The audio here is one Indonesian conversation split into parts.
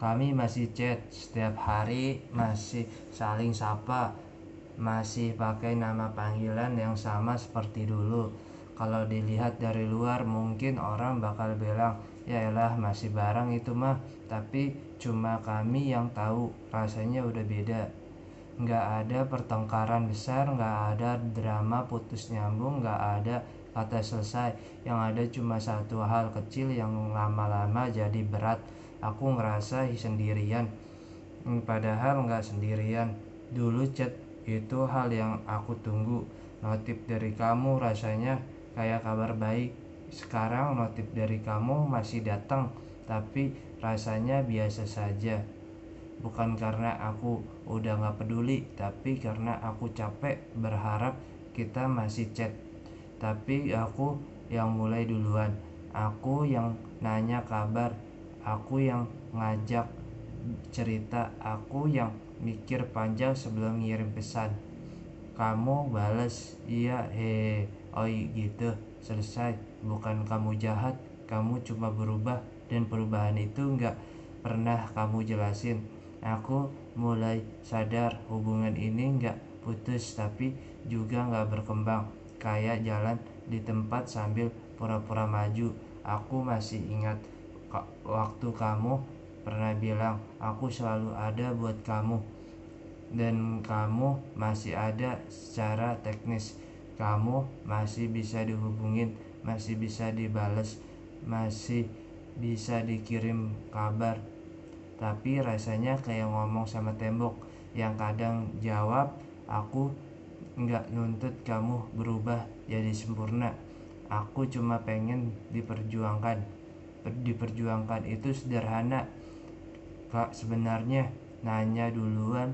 Kami masih chat setiap hari, masih saling sapa, masih pakai nama panggilan yang sama seperti dulu. Kalau dilihat dari luar mungkin orang bakal bilang, ya elah masih bareng itu mah. Tapi cuma kami yang tahu rasanya udah beda. Nggak ada pertengkaran besar, nggak ada drama putus nyambung, nggak ada kata selesai. Yang ada cuma satu hal kecil yang lama-lama jadi berat. Aku ngerasa sendirian, padahal nggak sendirian. Dulu chat itu hal yang aku tunggu. Notif dari kamu rasanya kayak kabar baik. Sekarang notif dari kamu masih datang, tapi rasanya biasa saja. Bukan karena aku udah gak peduli, tapi karena aku capek berharap kita masih chat. Tapi aku yang mulai duluan, aku yang nanya kabar, aku yang ngajak cerita, aku yang mikir panjang sebelum ngirim pesan. Kamu bales, iya oi gitu, selesai. Bukan kamu jahat, kamu cuma berubah, dan perubahan itu gak pernah kamu jelasin. Aku mulai sadar hubungan ini gak putus tapi juga gak berkembang. Kayak jalan di tempat sambil pura-pura maju. Aku masih ingat waktu kamu pernah bilang, aku selalu ada buat kamu. Dan kamu masih ada secara teknis. Kamu masih bisa dihubungin, masih bisa dibales, masih bisa dikirim kabar. Tapi rasanya kayak ngomong sama tembok yang kadang jawab. Aku gak nuntut kamu berubah jadi sempurna. Aku cuma pengen diperjuangkan. Diperjuangkan itu sederhana, Kak, sebenarnya. Nanya duluan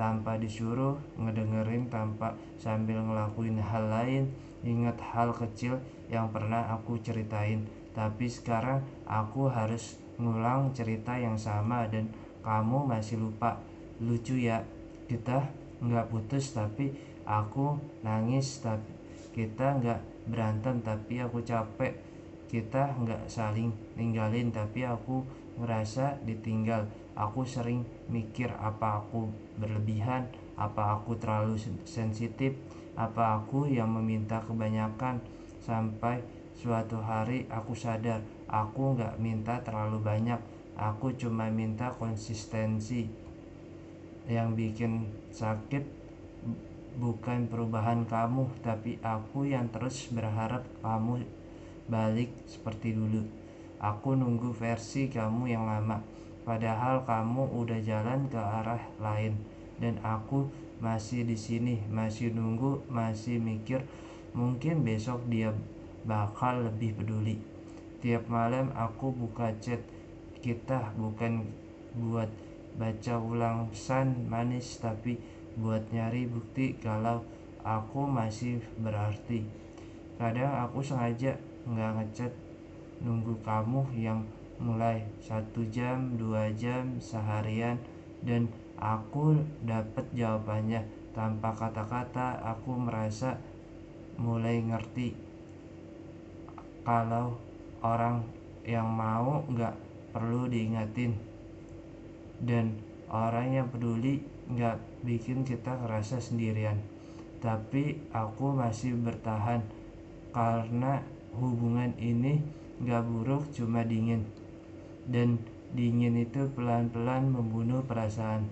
tanpa disuruh, ngedengerin tanpa sambil ngelakuin hal lain, ingat hal kecil yang pernah aku ceritain. Tapi sekarang aku harus ngulang cerita yang sama dan kamu masih lupa. Lucu ya, kita nggak putus tapi aku nangis, tapi kita nggak berantem tapi aku capek. Kita nggak saling ninggalin tapi aku ngerasa ditinggal. Aku sering mikir, apa aku berlebihan, apa aku terlalu sensitif, apa aku yang meminta kebanyakan. Sampai suatu hari aku sadar, aku gak minta terlalu banyak, aku cuma minta konsistensi. Yang bikin sakit bukan perubahan kamu, tapi aku yang terus berharap kamu balik seperti dulu. Aku nunggu versi kamu yang lama, padahal kamu udah jalan ke arah lain. Dan aku masih di sini, masih nunggu, masih mikir mungkin besok dia bakal lebih peduli. Tiap malam aku buka chat kita bukan buat baca ulang pesan manis, tapi buat nyari bukti kalau aku masih berarti. Kadang aku sengaja nggak ngechat, nunggu kamu yang mulai 1 jam, 2 jam, seharian, dan aku dapet jawabannya tanpa kata-kata. Aku merasa mulai ngerti kalau orang yang mau nggak perlu diingatin, dan orang yang peduli nggak bikin kita ngerasa sendirian. Tapi aku masih bertahan karena hubungan ini gak buruk, cuma dingin. Dan dingin itu pelan-pelan membunuh perasaan.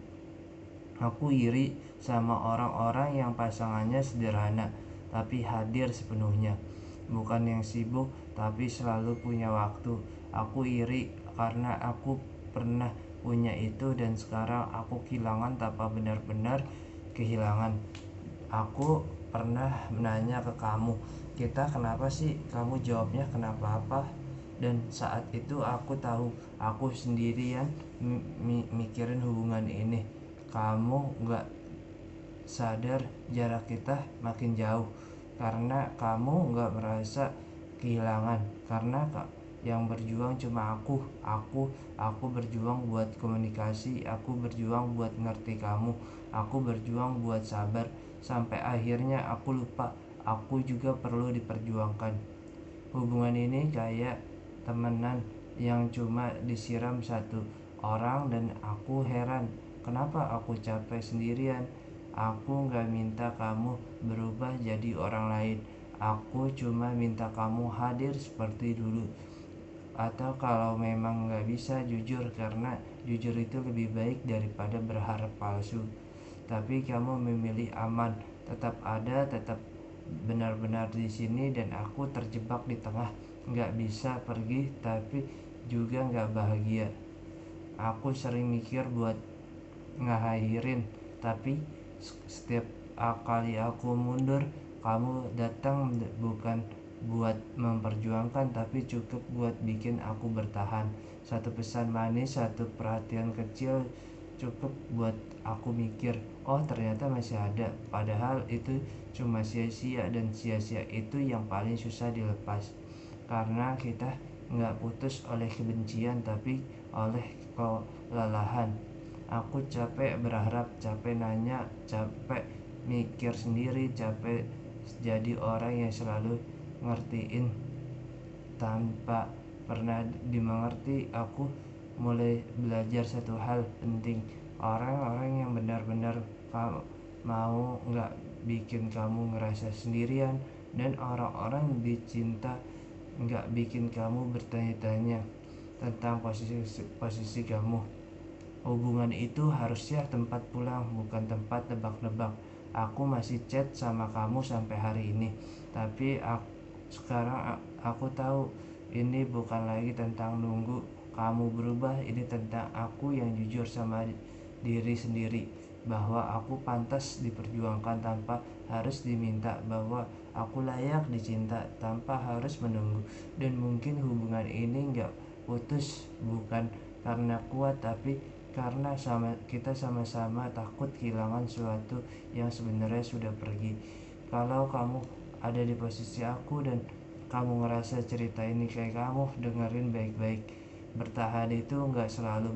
Aku iri sama orang-orang yang pasangannya sederhana tapi hadir sepenuhnya. Bukan yang sibuk tapi selalu punya waktu. Aku iri karena aku pernah punya itu dan sekarang aku kehilangan tanpa benar-benar kehilangan. Aku pernah menanya ke kamu, kita kenapa sih? Kamu jawabnya kenapa-apa. Dan saat itu aku tahu aku sendirian mikirin hubungan ini. Kamu gak sadar jarak kita makin jauh karena kamu gak merasa kehilangan. Karena yang berjuang cuma aku berjuang buat komunikasi, aku berjuang buat ngerti kamu, aku berjuang buat sabar. Sampai akhirnya aku lupa aku juga perlu diperjuangkan. Hubungan ini kayak temenan yang cuma disiram satu orang dan aku heran kenapa aku capek sendirian. Aku gak minta kamu berubah jadi orang lain. Aku cuma minta kamu hadir seperti dulu. Atau kalau memang gak bisa, jujur, karena jujur itu lebih baik daripada berharap palsu. Tapi kamu memilih aman, tetap ada, tetap benar-benar di sini, dan aku terjebak di tengah, gak bisa pergi tapi juga gak bahagia. Aku sering mikir buat ngakhirin, tapi setiap kali aku mundur, kamu datang, bukan buat memperjuangkan tapi cukup buat bikin aku bertahan. Satu pesan manis, satu perhatian kecil cukup buat aku mikir, oh ternyata masih ada. Padahal itu cuma sia-sia, dan sia-sia itu yang paling susah dilepas. Karena kita nggak putus oleh kebencian tapi oleh kelelahan. Aku capek berharap, capek nanya, capek mikir sendiri, capek jadi orang yang selalu ngertiin tanpa pernah dimengerti. Aku mulai belajar satu hal penting: orang-orang yang benar-benar mau gak bikin kamu ngerasa sendirian, dan orang-orang yang dicinta gak bikin kamu bertanya-tanya tentang posisi kamu. Hubungan itu harusnya tempat pulang, bukan tempat nebak-nebak. Aku masih chat sama kamu sampai hari ini, tapi sekarang aku tahu ini bukan lagi tentang nunggu kamu berubah. Ini tentang aku yang jujur sama diri sendiri, bahwa aku pantas diperjuangkan tanpa harus diminta, bahwa aku layak dicinta tanpa harus menunggu. Dan mungkin hubungan ini gak putus bukan karena kuat, tapi karena kita sama-sama takut kehilangan sesuatu yang sebenarnya sudah pergi. Kalau kamu ada di posisi aku dan kamu ngerasa cerita ini kayak kamu, dengerin baik-baik. Bertahan itu gak selalu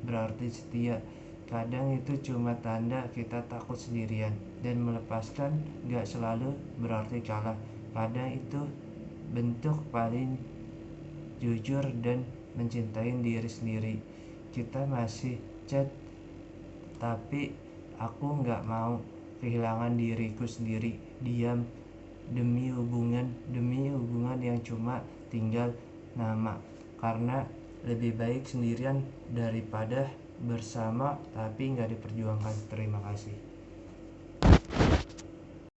berarti setia. Kadang itu cuma tanda kita takut sendirian. Dan melepaskan gak selalu berarti kalah. Kadang itu bentuk paling jujur dan mencintai diri sendiri. Kita masih chat, tapi aku gak mau kehilangan diriku sendiri. Diam demi hubungan yang cuma tinggal nama. Karena lebih baik sendirian daripada bersama tapi gak diperjuangkan. Terima kasih.